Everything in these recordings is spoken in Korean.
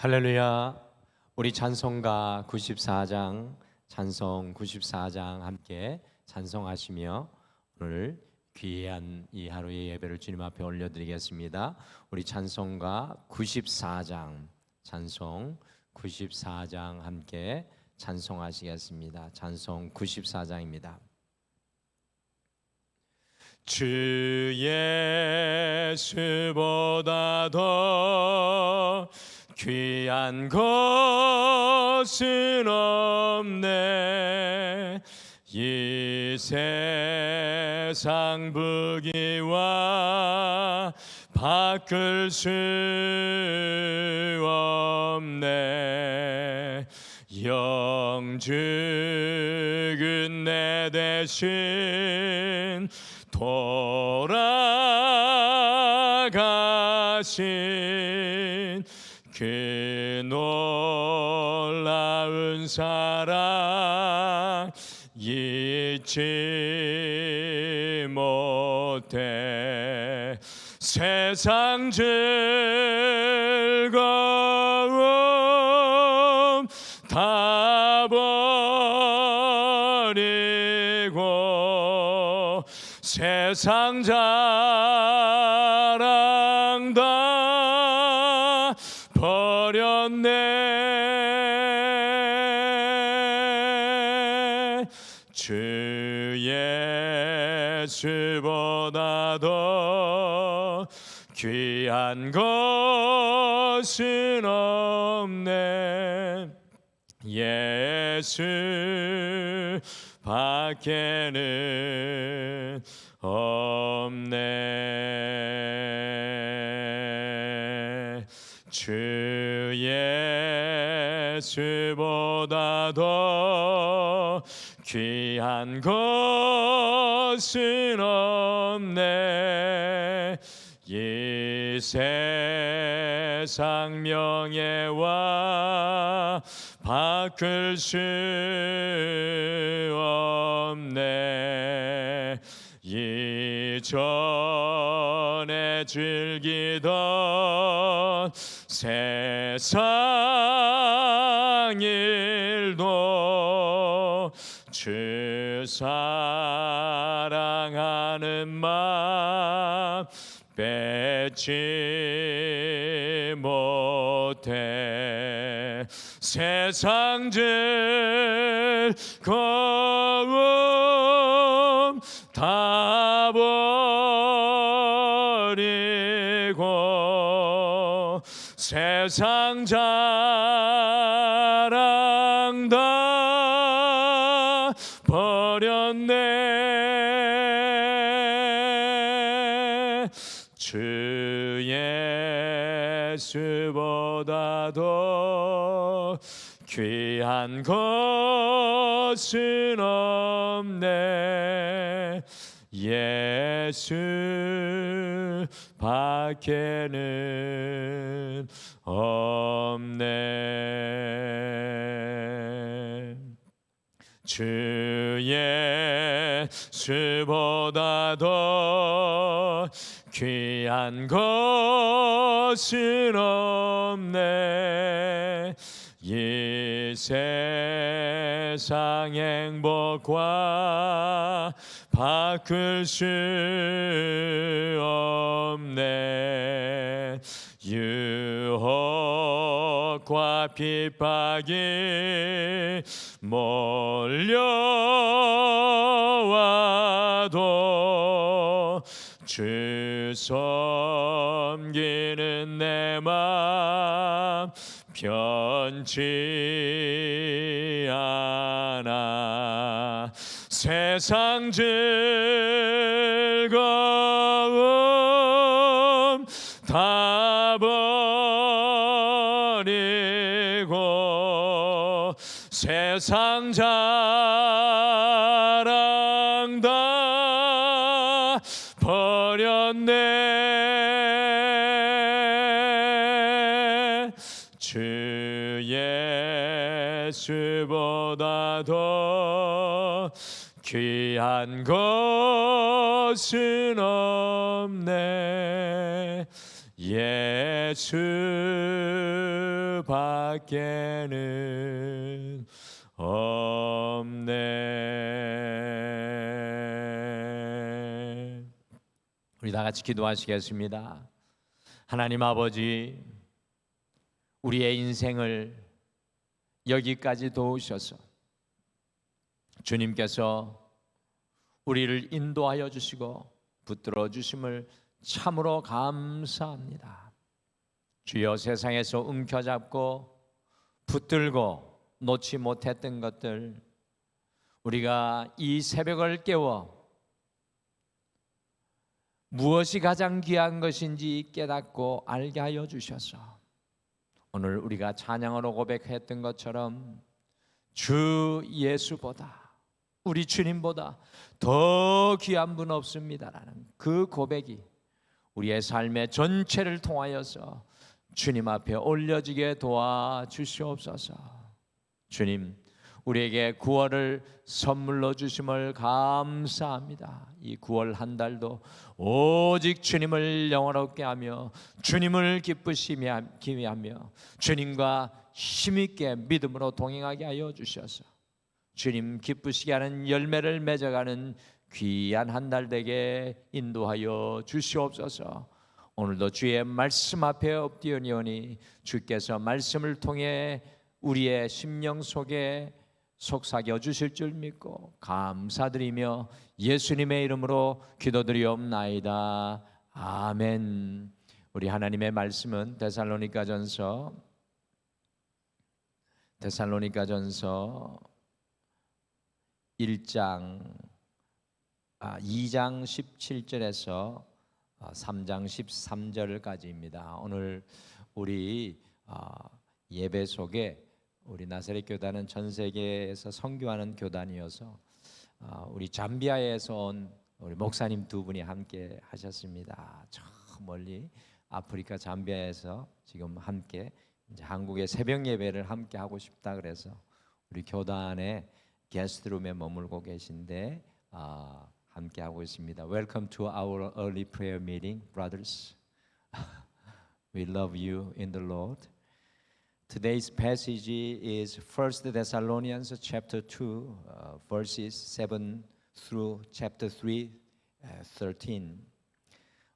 할렐루야. 우리 찬송가 94장 찬송 94장 함께 찬송하시며 오늘 귀한 이 하루의 예배를 주님 앞에 올려드리겠습니다. 우리 찬송가 94장 찬송 94장 함께 찬송하시겠습니다. 찬송 94장입니다. 주 예수보다 더 귀한 것은 없네. 이 세상 부귀와 바꿀 수 없네. 영죽은 내 대신 돌아가신 그 놀라운 사랑 잊지 못해. 세상 즐거움 다 버리고 세상 자랑 다 버렸네. 주 예수보다 더 귀한 것은 없네. 예수 밖에는 없네. 주 예수보다 더 귀한 것은 없네. 이 세상 명예와 바꿀 수 없네. 이전에 즐기던 세상 일도 주 사랑하는 마음 뺏지 못해. 세상 즐거움 다 버리고 세상 자랑 다 버렸네. 주 예수보다 더 귀한 것은 없네. 예수 밖에는 없네. 주 예수보다 더 귀한 것은 없네. 이 세상 행복과 바꿀 수 없네. 유혹과 핍박이 몰려와도 주 섬기는 내 맘 변치 않아. 세상 즐거움 다 버리고 세상 자랑 다 버렸네. 주 예수보다 더 귀한 것은 없네. 예수밖에는 없네. 우리 다 같이 기도하시겠습니다. 하나님 아버지, 우리의 인생을 여기까지 도우셔서 주님께서 우리를 인도하여 주시고 붙들어 주심을 참으로 감사합니다. 주여, 세상에서 움켜잡고 붙들고 놓지 못했던 것들, 우리가 이 새벽을 깨워 무엇이 가장 귀한 것인지 깨닫고 알게 하여 주셔서 오늘 우리가 찬양으로 고백했던 것처럼 주 예수보다, 우리 주님보다 더 귀한 분 없습니다라는 그 고백이 우리의 삶의 전체를 통하여서 주님 앞에 올려지게 도와주시옵소서. 주님, 우리에게 구원을 선물로 주심을 감사합니다. 이 9월 한 달도 오직 주님을 영원롭게 하며 주님을 기쁘시게 하며 주님과 힘있게 믿음으로 동행하게 하여 주셔서 주님 기쁘시게 하는 열매를 맺어가는 귀한 한 달 되게 인도하여 주시옵소서. 오늘도 주의 말씀 앞에 엎드리오니 주께서 말씀을 통해 우리의 심령 속에 속삭여 주실 줄 믿고 감사드리며 예수님의 이름으로 기도드리옵나이다. 아멘. 우리 하나님의 말씀은 데살로니가전서 2장 17절에서 3장 13절까지입니다. 오늘 우리 예배 속에 우리 나사렛 교단은 전 세계에서 선교하는 교단이어서 우리 잠비아에서 온 우리 목사님 두 분이 함께 하셨습니다. 저 멀리 아프리카 잠비아에서 지금 함께 이제 한국의 새벽 예배를 함께 하고 싶다 그래서 우리 교단의 게스트룸에 머물고 계신데 함께 하고 있습니다. Welcome to our early prayer meeting, brothers. We love you in the Lord. Today's passage is 1 Thessalonians chapter 2, verses 7 through chapter 3, 13.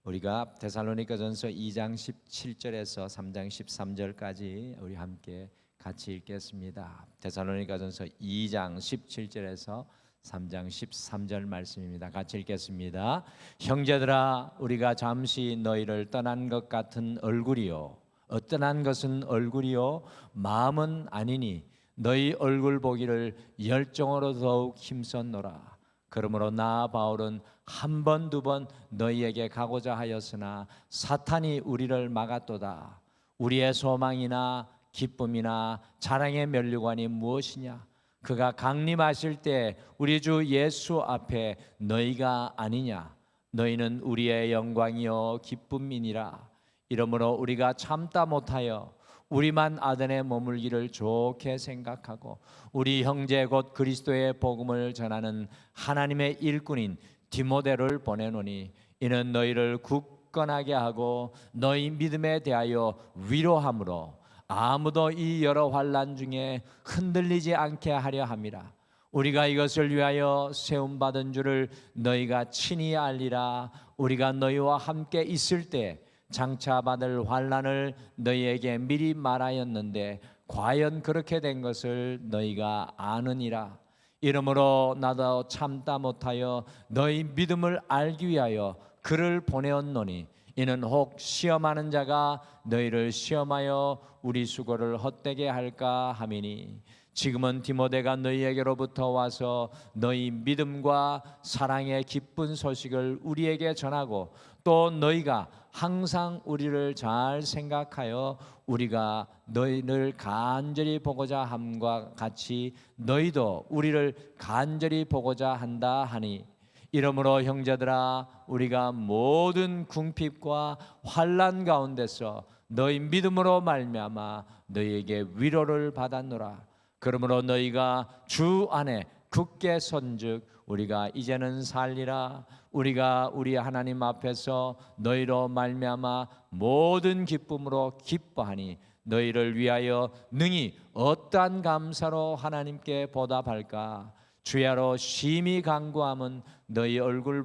우리가 데살로니가전서 2장 17절에서 3장 13절까지 우리 함께 같이 읽겠습니다. 데살로니가전서 2장 17절에서 3장 13절 말씀입니다. 같이 읽겠습니다. 형제들아, 우리가 잠시 너희를 떠난 것 같은 얼굴이요 어떠한 것은 얼굴이요 마음은 아니니 너희 얼굴 보기를 열정으로 더욱 힘썼노라. 그러므로 나 바울은 한 번 두 번 너희에게 가고자 하였으나 사탄이 우리를 막았도다. 우리의 소망이나 기쁨이나 자랑의 면류관이 무엇이냐? 그가 강림하실 때 우리 주 예수 앞에 너희가 아니냐? 너희는 우리의 영광이요 기쁨이니라. 이러므로 우리가 참다 못하여 우리만 아덴에 머물기를 좋게 생각하고 우리 형제 곧 그리스도의 복음을 전하는 하나님의 일꾼인 디모데를 보내노니 이는 너희를 굳건하게 하고 너희 믿음에 대하여 위로함으로 아무도 이 여러 환난 중에 흔들리지 않게 하려 함이라. 우리가 이것을 위하여 세움받은 줄을 너희가 친히 알리라. 우리가 너희와 함께 있을 때 장차 받을 환난을 너희에게 미리 말하였는데 과연 그렇게 된 것을 너희가 아느니라. 이러므로 나도 참다 못하여 너희 믿음을 알기 위하여 그를 보내었노니 이는 혹 시험하는 자가 너희를 시험하여 우리 수고를 헛되게 할까 함이니 지금은 디모데가 너희에게로부터 와서 너희 믿음과 사랑의 기쁜 소식을 우리에게 전하고 또 너희가 항상 우리를 잘 생각하여 우리가 너희를 간절히 보고자 함과 같이 너희도 우리를 간절히 보고자 한다 하니 이러므로 형제들아 우리가 모든 궁핍과 환난 가운데서 너희 믿음으로 말미암아 너희에게 위로를 받았노라. 그러므로 너희가 주 안에 굳게 선즉 우리가 이제는 살리라. 우리가 우리 하나님 앞에서 너희로 말미암아 모든 기쁨으로 기뻐하니 너희를 위하여 능히 어떠한 감사로 하나님께 보답할까? 주야로 심히 간구함은 너희 얼굴을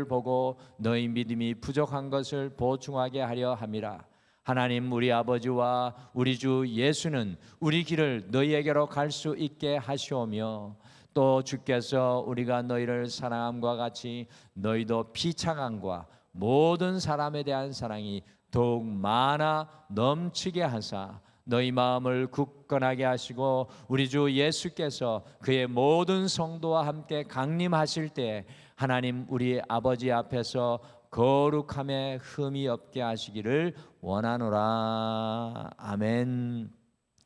보고 너희 믿음이 부족한 것을 보충하게 하려 함이라. 하나님 우리 아버지와 우리 주 예수는 우리 길을 너희에게로 갈 수 있게 하시오며 또 주께서 우리가 너희를 사랑함과 같이 너희도 비창함과 모든 사람에 대한 사랑이 더욱 많아 넘치게 하사 너희 마음을 굳건하게 하시고 우리 주 예수께서 그의 모든 성도와 함께 강림하실 때 하나님 우리 아버지 앞에서 거룩함에 흠이 없게 하시기를 원하노라. 아멘.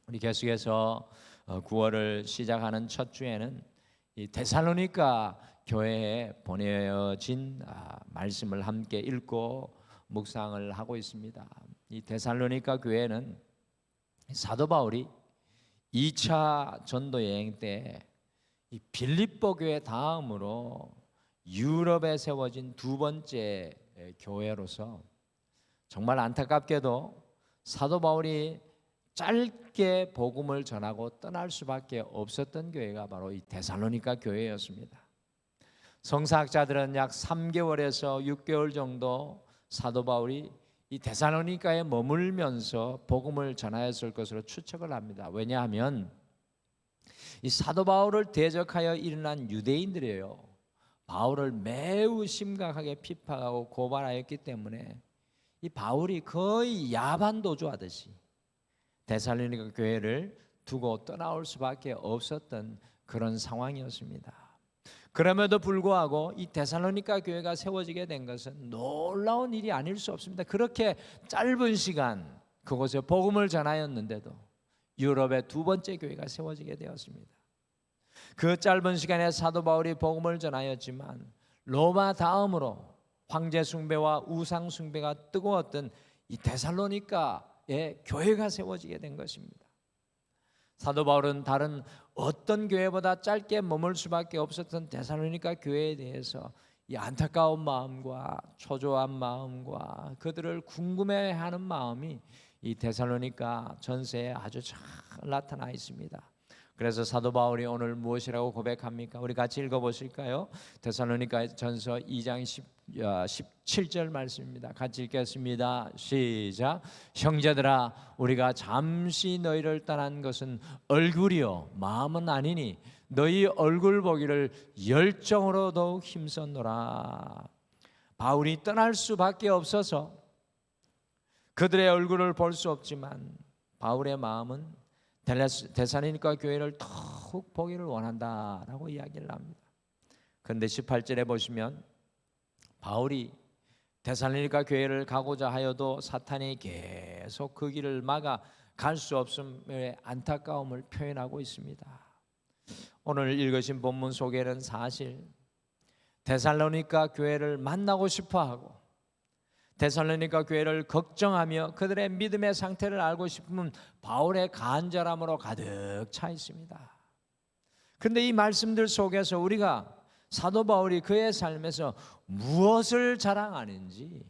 우리 계속해서 9월을 시작하는 첫 주에는 이 데살로니가 교회에 보내어진 말씀을 함께 읽고 묵상을 하고 있습니다. 이 데살로니가 교회는 사도 바울이 2차 전도 여행 때 이 빌립보 교회 다음으로 유럽에 세워진 두 번째 교회로서 정말 안타깝게도 사도 바울이 짧게 복음을 전하고 떠날 수밖에 없었던 교회가 바로 이 데살로니가 교회였습니다. 성사학자들은 약 3개월에서 6개월 정도 사도 바울이 이 데살로니가에 머물면서 복음을 전하였을 것으로 추측을 합니다. 왜냐하면 이 사도 바울을 대적하여 일어난 유대인들이에요. 바울을 매우 심각하게 비판하고 고발하였기 때문에 이 바울이 거의 야반도주하듯이 데살로니가 교회를 두고 떠나올 수밖에 없었던 그런 상황이었습니다. 그럼에도 불구하고 이 데살로니가 교회가 세워지게 된 것은 놀라운 일이 아닐 수 없습니다. 그렇게 짧은 시간 그곳에 복음을 전하였는데도 유럽의 두 번째 교회가 세워지게 되었습니다. 그 짧은 시간에 사도 바울이 복음을 전하였지만 로마 다음으로 황제 숭배와 우상 숭배가 뜨거웠던 이 데살로니가에 교회가 세워지게 된 것입니다. 사도 바울은 다른 어떤 교회보다 짧게 머물 수밖에 없었던 데살로니가 교회에 대해서 이 안타까운 마음과 초조한 마음과 그들을 궁금해하는 마음이 이 데살로니가 전서에 아주 잘 나타나 있습니다. 그래서 사도 바울이 오늘 무엇이라고 고백합니까? 우리 같이 읽어보실까요? 데살로니가 전서 2장 17절 말씀입니다. 같이 읽겠습니다. 시작. 형제들아 우리가 잠시 너희를 떠난 것은 얼굴이요 마음은 아니니 너희 얼굴 보기를 열정으로 더욱 힘썼노라. 바울이 떠날 수밖에 없어서 그들의 얼굴을 볼 수 없지만 바울의 마음은 데살로니가 교회를 더욱 보기를 원한다라고 이야기를 합니다. 그런데 18절에 보시면 바울이 데살로니가 교회를 가고자 하여도 사탄이 계속 그 길을 막아 갈 수 없음의 안타까움을 표현하고 있습니다. 오늘 읽으신 본문 속에는 사실 데살로니가 교회를 만나고 싶어하고 데살로니가 교회를 걱정하며 그들의 믿음의 상태를 알고 싶으면 바울의 간절함으로 가득 차 있습니다. 그런데 이 말씀들 속에서 우리가 사도 바울이 그의 삶에서 무엇을 자랑하는지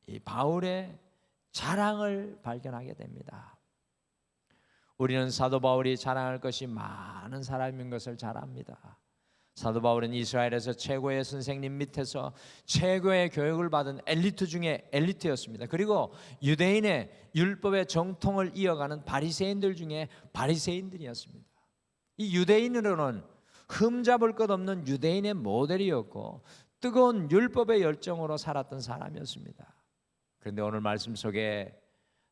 이 바울의 자랑을 발견하게 됩니다. 우리는 사도 바울이 자랑할 것이 많은 사람인 것을 잘 압니다. 사도 바울은 이스라엘에서 최고의 선생님 밑에서 최고의 교육을 받은 엘리트 중에 엘리트였습니다. 그리고 유대인의 율법의 정통을 이어가는 바리새인들 중에 바리새인들이었습니다. 이 유대인으로는 흠잡을 것 없는 유대인의 모델이었고 뜨거운 율법의 열정으로 살았던 사람이었습니다. 그런데 오늘 말씀 속에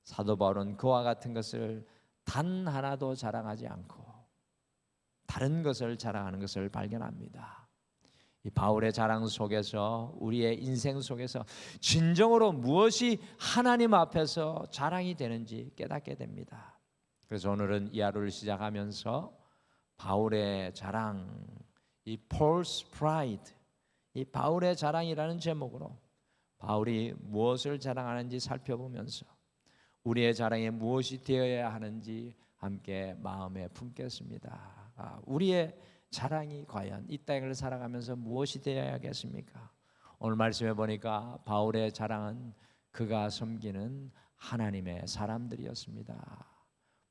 사도 바울은 그와 같은 것을 단 하나도 자랑하지 않고 다른 것을 자랑하는 것을 발견합니다. 이 바울의 자랑 속에서 우리의 인생 속에서 진정으로 무엇이 하나님 앞에서 자랑이 되는지 깨닫게 됩니다. 그래서 오늘은 이 하루를 시작하면서 바울의 자랑, 이 Paul's Pride, 이 바울의 자랑이라는 제목으로 바울이 무엇을 자랑하는지 살펴보면서 우리의 자랑에 무엇이 되어야 하는지 함께 마음에 품겠습니다. 우리의 자랑이 과연 이 땅을 살아가면서 무엇이 되어야겠습니까? 오늘 말씀해 보니까 바울의 자랑은 그가 섬기는 하나님의 사람들이었습니다.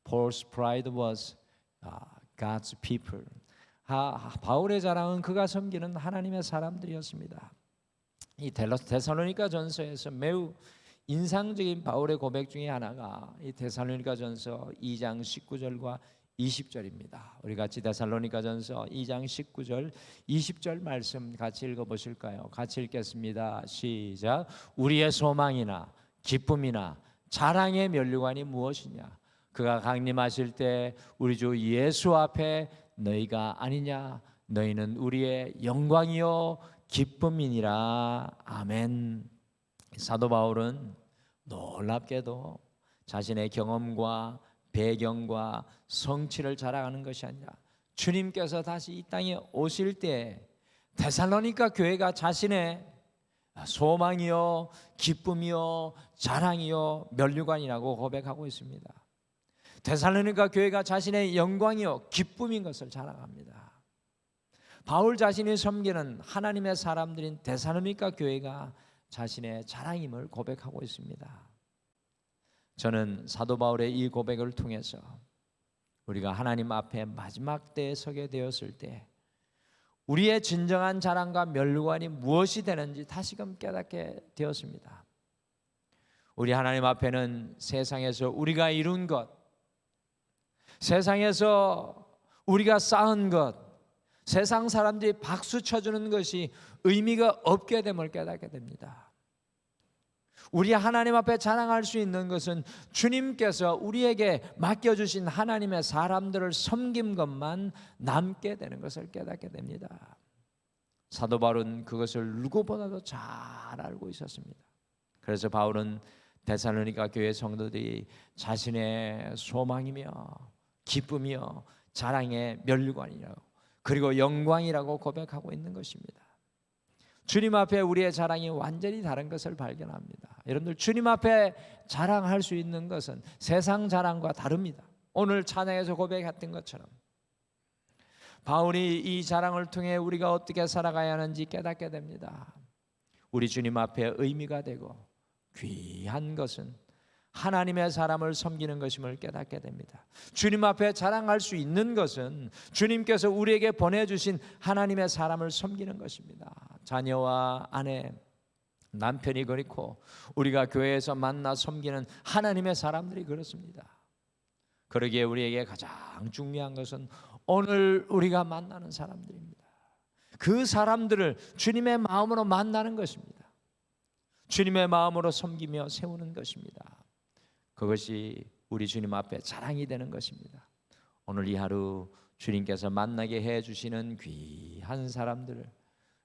Paul's pride was God's people. 바울의 자랑은 그가 섬기는 하나님의 사람들이었습니다. 이 데살로니가 전서에서 매우 인상적인 바울의 고백 중에 하나가 이 데살로니가 전서 2장 19절과 20절입니다. 우리 같이 데살로니가 전서 2장 19절 20절 말씀 같이 읽어보실까요? 같이 읽겠습니다. 시작. 우리의 소망이나 기쁨이나 자랑의 면류관이 무엇이냐? 그가 강림하실 때 우리 주 예수 앞에 너희가 아니냐? 너희는 우리의 영광이요 기쁨이니라. 아멘. 사도 바울은 놀랍게도 자신의 경험과 배경과 성취를 자랑하는 것이 아니라 주님께서 다시 이 땅에 오실 때 데살로니가 교회가 자신의 소망이요 기쁨이요 자랑이요 면류관이라고 고백하고 있습니다. 데살로니가 교회가 자신의 영광이요 기쁨인 것을 자랑합니다. 바울 자신이 섬기는 하나님의 사람들인 데살로니가 교회가 자신의 자랑임을 고백하고 있습니다. 저는 사도 바울의 이 고백을 통해서 우리가 하나님 앞에 마지막 때에 서게 되었을 때 우리의 진정한 자랑과 면류관이 무엇이 되는지 다시금 깨닫게 되었습니다. 우리 하나님 앞에는 세상에서 우리가 이룬 것, 세상에서 우리가 쌓은 것, 세상 사람들이 박수 쳐주는 것이 의미가 없게 됨을 깨닫게 됩니다. 우리 하나님 앞에 자랑할 수 있는 것은 주님께서 우리에게 맡겨주신 하나님의 사람들을 섬긴 것만 남게 되는 것을 깨닫게 됩니다. 사도 바울은 그것을 누구보다도 잘 알고 있었습니다. 그래서 바울은 데살로니가 교회 성도들이 자신의 소망이며 기쁨이며 자랑의 면류관이라고 그리고 영광이라고 고백하고 있는 것입니다. 주님 앞에 우리의 자랑이 완전히 다른 것을 발견합니다. 여러분들 주님 앞에 자랑할 수 있는 것은 세상 자랑과 다릅니다. 오늘 찬양에서 고백했던 것처럼 바울이 이 자랑을 통해 우리가 어떻게 살아가야 하는지 깨닫게 됩니다. 우리 주님 앞에 의미가 되고 귀한 것은 하나님의 사람을 섬기는 것임을 깨닫게 됩니다. 주님 앞에 자랑할 수 있는 것은 주님께서 우리에게 보내주신 하나님의 사람을 섬기는 것입니다. 자녀와 아내, 남편이 그렇고 우리가 교회에서 만나 섬기는 하나님의 사람들이 그렇습니다. 그러기에 우리에게 가장 중요한 것은 오늘 우리가 만나는 사람들입니다. 그 사람들을 주님의 마음으로 만나는 것입니다. 주님의 마음으로 섬기며 세우는 것입니다. 그것이 우리 주님 앞에 자랑이 되는 것입니다. 오늘 이 하루 주님께서 만나게 해주시는 귀한 사람들을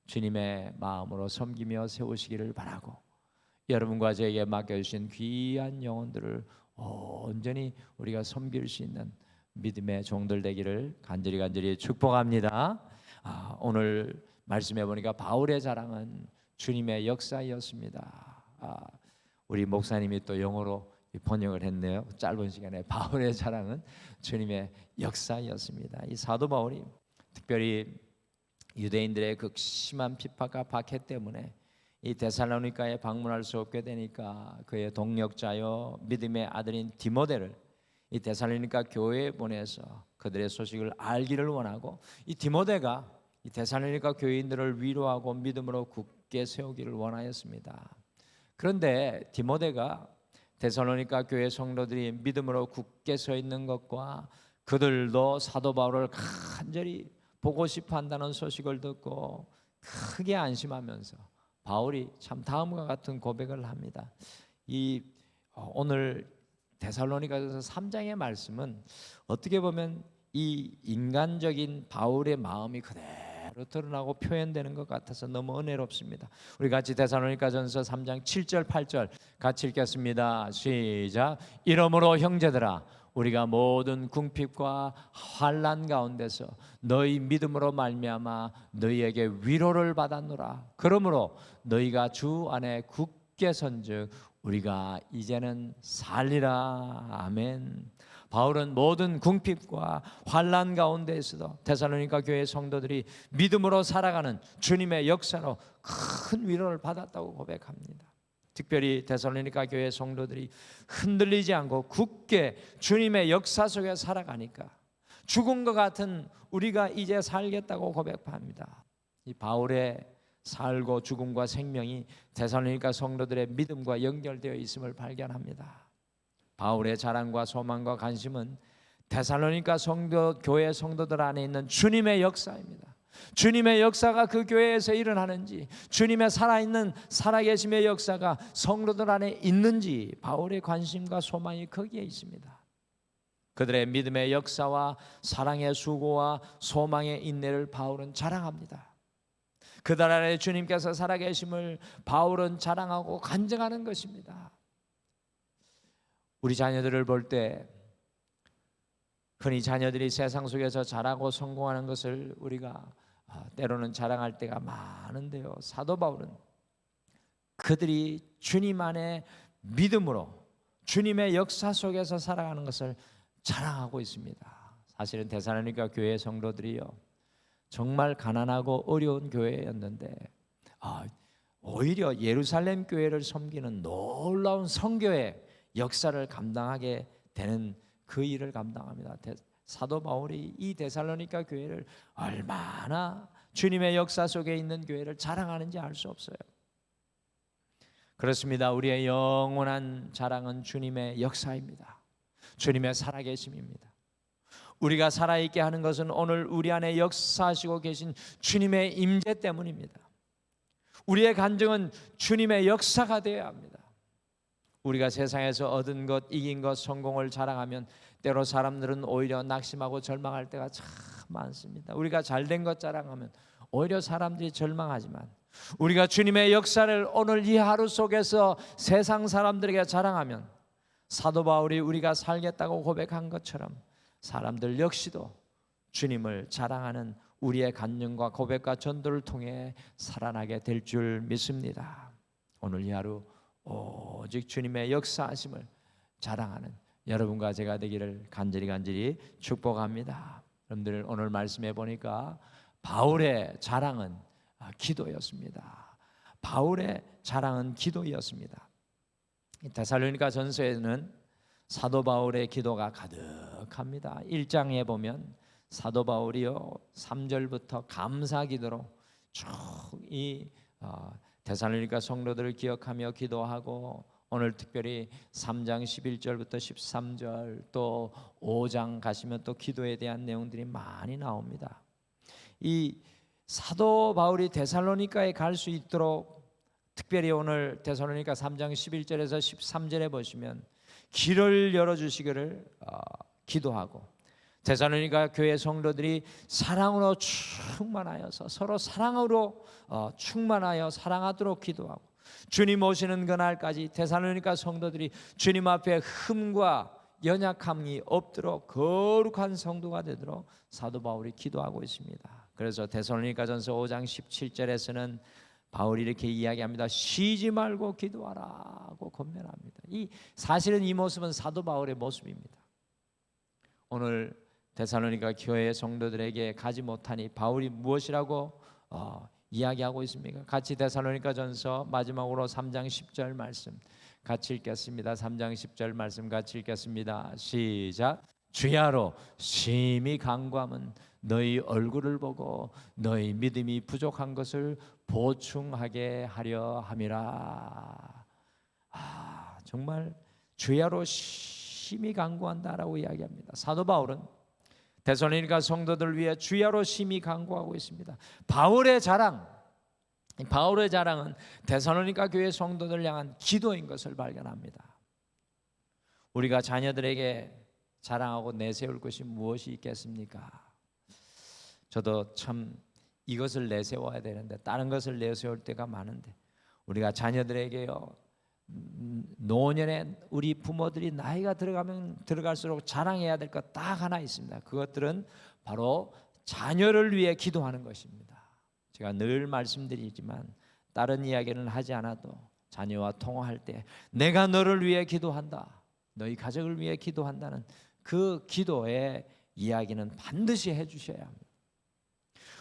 주님의 마음으로 섬기며 세우시기를 바라고 여러분과 저에게 맡겨주신 귀한 영혼들을 온전히 우리가 섬길 수 있는 믿음의 종들 되기를 간절히 축복합니다. 오늘 말씀해 보니까 바울의 자랑은 주님의 역사였습니다. 우리 목사님이 또 영어로 번역을 했네요. 짧은 시간에 바울의 자랑은 주님의 역사였습니다. 이 사도 바울이 특별히 유대인들의 극심한 핍박과 박해 때문에 이 데살로니가에 방문할 수 없게 되니까 그의 동역자요 믿음의 아들인 디모데를 이 데살로니가 교회에 보내서 그들의 소식을 알기를 원하고 이 디모데가 이 데살로니가 교인들을 위로하고 믿음으로 굳게 세우기를 원하였습니다. 그런데 디모데가 데살로니가 교회 성도들이 믿음으로 굳게 서 있는 것과 그들도 사도 바울을 간절히 보고 싶어 한다는 소식을 듣고 크게 안심하면서 바울이 참 다음과 같은 고백을 합니다. 오늘 데살로니가서 3장의 말씀은 어떻게 보면 이 인간적인 바울의 마음이 그대로 드러나고 표현되는 것 같아서 너무 은혜롭습니다. 우리 같이 데살로니가전서 3장 7절 8절 같이 읽겠습니다. 시작. 이러므로 형제들아 우리가 모든 궁핍과 환난 가운데서 너희 믿음으로 말미암아 너희에게 위로를 받았노라. 그러므로 너희가 주 안에 굳게 선즉 우리가 이제는 살리라. 아멘. 바울은 모든 궁핍과 환난 가운데에서도 데살로니가 교회 성도들이 믿음으로 살아가는 주님의 역사로 큰 위로를 받았다고 고백합니다. 특별히 데살로니가 교회 성도들이 흔들리지 않고 굳게 주님의 역사 속에 살아가니까 죽은 것 같은 우리가 이제 살겠다고 고백합니다. 이 바울의 살고 죽음과 생명이 데살로니가 성도들의 믿음과 연결되어 있음을 발견합니다. 바울의 자랑과 소망과 관심은 데살로니가 성도 교회 성도들 안에 있는 주님의 역사입니다. 주님의 역사가 그 교회에서 일어나는지, 주님의 살아있는 살아계심의 역사가 성도들 안에 있는지 바울의 관심과 소망이 거기에 있습니다. 그들의 믿음의 역사와 사랑의 수고와 소망의 인내를 바울은 자랑합니다. 그들 안에 주님께서 살아계심을 바울은 자랑하고 간증하는 것입니다. 우리 자녀들을 볼 때 흔히 자녀들이 세상 속에서 잘하고 성공하는 것을 우리가 때로는 자랑할 때가 많은데요, 사도 바울은 그들이 주님 안에 믿음으로 주님의 역사 속에서 살아가는 것을 자랑하고 있습니다. 사실은 데살로니가 교회 성도들이요, 정말 가난하고 어려운 교회였는데 오히려 예루살렘 교회를 섬기는 놀라운 선교의 역사를 감당하게 되는 그 일을 감당합니다. 사도 바울이 이 데살로니가 교회를 얼마나 주님의 역사 속에 있는 교회를 자랑하는지 알 수 없어요. 그렇습니다. 우리의 영원한 자랑은 주님의 역사입니다. 주님의 살아계심입니다. 우리가 살아있게 하는 것은 오늘 우리 안에 역사하시고 계신 주님의 임재 때문입니다. 우리의 간증은 주님의 역사가 되어야 합니다. 우리가 세상에서 얻은 것, 이긴 것, 성공을 자랑하면 때로 사람들은 오히려 낙심하고 절망할 때가 참 많습니다. 우리가 잘된 것 자랑하면 오히려 사람들이 절망하지만, 우리가 주님의 역사를 오늘 이 하루 속에서 세상 사람들에게 자랑하면 사도 바울이 우리가 살겠다고 고백한 것처럼 사람들 역시도 주님을 자랑하는 우리의 간증과 고백과 전도를 통해 살아나게 될 줄 믿습니다. 오늘 이 하루 오직 주님의 역사하심을 자랑하는 여러분과 제가 되기를 간절히 축복합니다. 여러분들 오늘 말씀해 보니까 바울의 자랑은 기도였습니다. 바울의 자랑은 기도였습니다. 데살로니가 전서에는 사도 바울의 기도가 가득합니다. 1장에 보면 사도 바울이요 3절부터 감사 기도로 쭉 이 데살로니가 성도들을 기억하며 기도하고, 오늘 특별히 3장 11절부터 13절 또 5장 가시면 또 기도에 대한 내용들이 많이 나옵니다. 이 사도 바울이 데살로니가에 갈 수 있도록 특별히 오늘 데살로니가 3장 11절에서 13절에 보시면 길을 열어주시기를 기도하고, 데살로니가 교회 성도들이 사랑으로 충만하여서 서로 사랑으로 충만하여 사랑하도록 기도하고, 주님 오시는 그날까지 데살로니가 성도들이 주님 앞에 흠과 연약함이 없도록 거룩한 성도가 되도록 사도 바울이 기도하고 있습니다. 그래서 데살로니가전서 5장 17절에서는 바울이 이렇게 이야기합니다. 쉬지 말고 기도하라고 권면합니다. 사실은 이 모습은 사도 바울의 모습입니다. 오늘 데살로니가 교회 성도들에게 가지 못하니 바울이 무엇이라고 이야기하고 있습니까? 같이 데살로니가전서 마지막으로 3장 10절 말씀 같이 읽겠습니다. 3장 10절 말씀 같이 읽겠습니다. 시작. 주야로 심히 간구함은 너희 얼굴을 보고 너희 믿음이 부족한 것을 보충하게 하려 함이라. 정말 주야로 심히 간구한다라고 이야기합니다. 사도 바울은 데살로니가 성도들을 위해 주야로 심히 간구하고 있습니다. 바울의 자랑은 데살로니가 교회 성도들 향한 기도인 것을 발견합니다. 우리가 자녀들에게 자랑하고 내세울 것이 무엇이 있겠습니까? 저도 참 이것을 내세워야 되는데 다른 것을 내세울 때가 많은데, 우리가 자녀들에게요, 노년에 우리 부모들이 나이가 들어가면 들어갈수록 자랑해야 될 것 딱 하나 있습니다. 그것들은 바로 자녀를 위해 기도하는 것입니다. 제가 늘 말씀드리지만 다른 이야기는 하지 않아도 자녀와 통화할 때 내가 너를 위해 기도한다, 너희 가족을 위해 기도한다는 그 기도의 이야기는 반드시 해주셔야 합니다.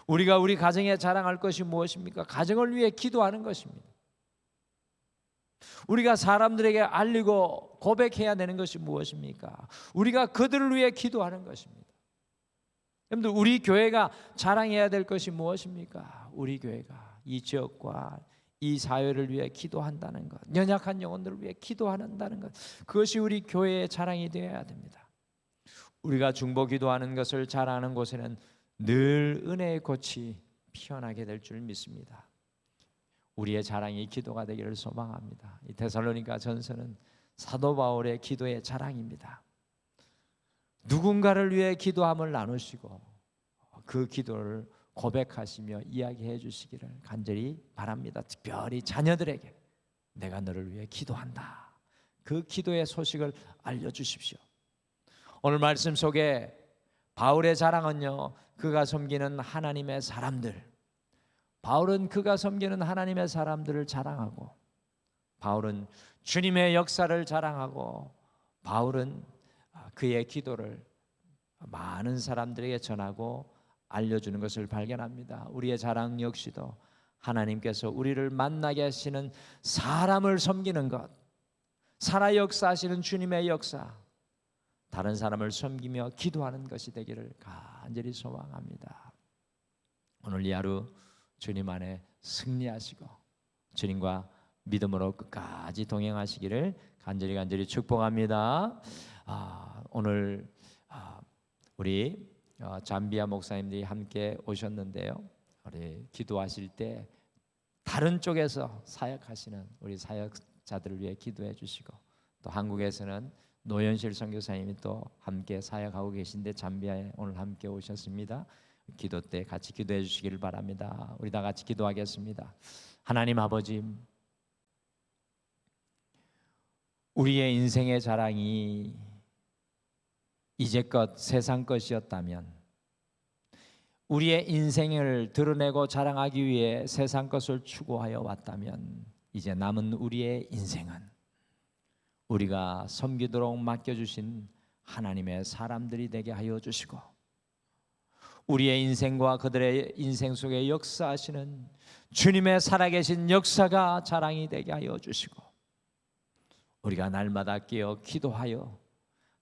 우리가 우리 가정에 자랑할 것이 무엇입니까? 가정을 위해 기도하는 것입니다. 우리가 사람들에게 알리고 고백해야 되는 것이 무엇입니까? 우리가 그들을 위해 기도하는 것입니다. 여러분들, 우리 교회가 자랑해야 될 것이 무엇입니까? 우리 교회가 이 지역과 이 사회를 위해 기도한다는 것, 연약한 영혼들을 위해 기도한다는 것, 그것이 우리 교회의 자랑이 되어야 됩니다. 우리가 중보 기도하는 것을 자랑하는 곳에는 늘 은혜의 꽃이 피어나게 될 줄 믿습니다. 우리의 자랑이 기도가 되기를 소망합니다. 이 데살로니가 전서는 사도 바울의 기도의 자랑입니다. 누군가를 위해 기도함을 나누시고 그 기도를 고백하시며 이야기해 주시기를 간절히 바랍니다. 특별히 자녀들에게 내가 너를 위해 기도한다, 그 기도의 소식을 알려주십시오. 오늘 말씀 속에 바울의 자랑은요, 그가 섬기는 하나님의 사람들, 바울은 그가 섬기는 하나님의 사람들을 자랑하고, 바울은 주님의 역사를 자랑하고, 바울은 그의 기도를 많은 사람들에게 전하고 알려주는 것을 발견합니다. 우리의 자랑 역시도 하나님께서 우리를 만나게 하시는 사람을 섬기는 것, 살아 역사하시는 주님의 역사, 다른 사람을 섬기며 기도하는 것이 되기를 간절히 소망합니다. 오늘 이 하루 주님 안에 승리하시고 주님과 믿음으로 끝까지 동행하시기를 간절히 축복합니다. 오늘 우리 잠비아 목사님들이 함께 오셨는데요, 우리 기도하실 때 다른 쪽에서 사역하시는 우리 사역자들을 위해 기도해 주시고, 또 한국에서는 노현실 선교사님이 또 함께 사역하고 계신데 잠비아에 오늘 함께 오셨습니다. 기도 때 같이 기도해 주시기를 바랍니다. 우리 다 같이 기도하겠습니다. 하나님 아버지, 우리의 인생의 자랑이 이제껏 세상 것이었다면, 우리의 인생을 드러내고 자랑하기 위해 세상 것을 추구하여 왔다면, 이제 남은 우리의 인생은 우리가 섬기도록 맡겨주신 하나님의 사람들이 되게 하여 주시고, 우리의 인생과 그들의 인생 속에 역사하시는 주님의 살아계신 역사가 자랑이 되게 하여 주시고, 우리가 날마다 깨어 기도하여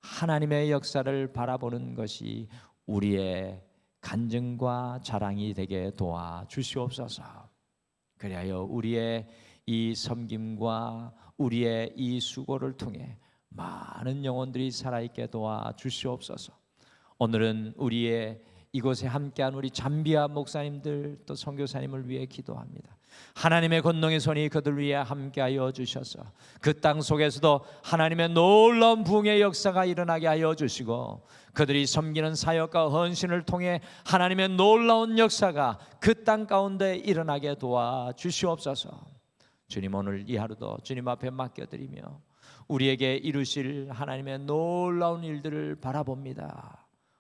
하나님의 역사를 바라보는 것이 우리의 간증과 자랑이 되게 도와주시옵소서. 그리하여 우리의 이 섬김과 우리의 이 수고를 통해 많은 영혼들이 살아있게 도와주시옵소서. 오늘은 우리의 이곳에 함께한 우리 잠비아 목사님들 또 선교사님을 위해 기도합니다. 하나님의 권능의 손이 그들 위해 함께하여 주셔서 그 땅 속에서도 하나님의 놀라운 부흥의 역사가 일어나게 하여 주시고, 그들이 섬기는 사역과 헌신을 통해 하나님의 놀라운 역사가 그 땅 가운데 일어나게 도와주시옵소서. 주님, 오늘 이 하루도 주님 앞에 맡겨드리며 우리에게 이루실 하나님의 놀라운 일들을 바라봅니다.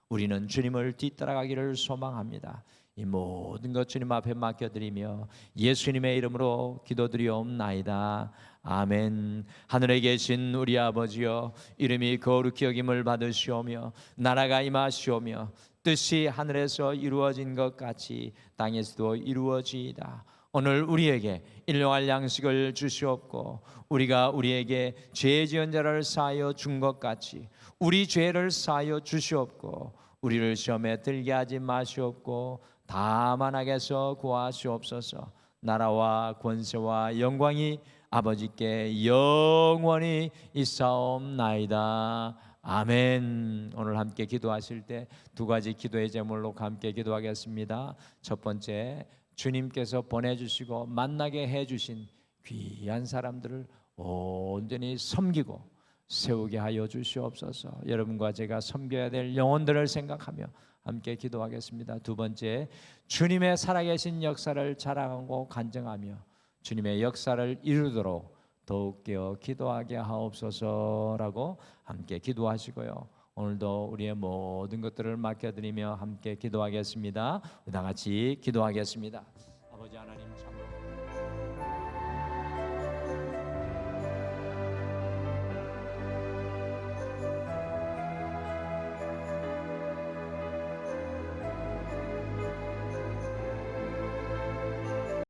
우리는 주님을 뒤따라가기를 소망합니다. 이 모든 것 주님 앞에 맡겨드리며 예수님의 이름으로 기도드리옵나이다. 아멘. 하늘에 계신 우리 아버지여, 이름이 거룩히 여김을 받으시오며 나라가 임하시오며 뜻이 하늘에서 이루어진 것 같이 땅에서도 이루어지이다. 오늘 우리에게 일용할 양식을 주시옵고, 우리가 우리에게 죄 지은 자를 사하여 준 것 같이 우리 죄를 사하여 주시옵고, 우리를 시험에 들게 하지 마시옵고 다만 악에서 구하시옵소서. 나라와 권세와 영광이 아버지께 영원히 있사옵나이다. 아멘. 오늘 함께 기도하실 때 두 가지 기도의 제목으로 함께 기도하겠습니다. 첫 번째, 주님께서 보내주시고 만나게 해주신 귀한 사람들을 온전히 섬기고 세우게 하여 주시옵소서. 여러분과 제가 섬겨야 될 영혼들을 생각하며 함께 기도하겠습니다. 두 번째, 주님의 살아계신 역사를 자랑하고 간증하며 주님의 역사를 이루도록 더욱 깨어 기도하게 하옵소서라고 함께 기도하시고요. 오늘도 우리의 모든 것들을 맡겨드리며 함께 기도하겠습니다. 다 같이 기도하겠습니다.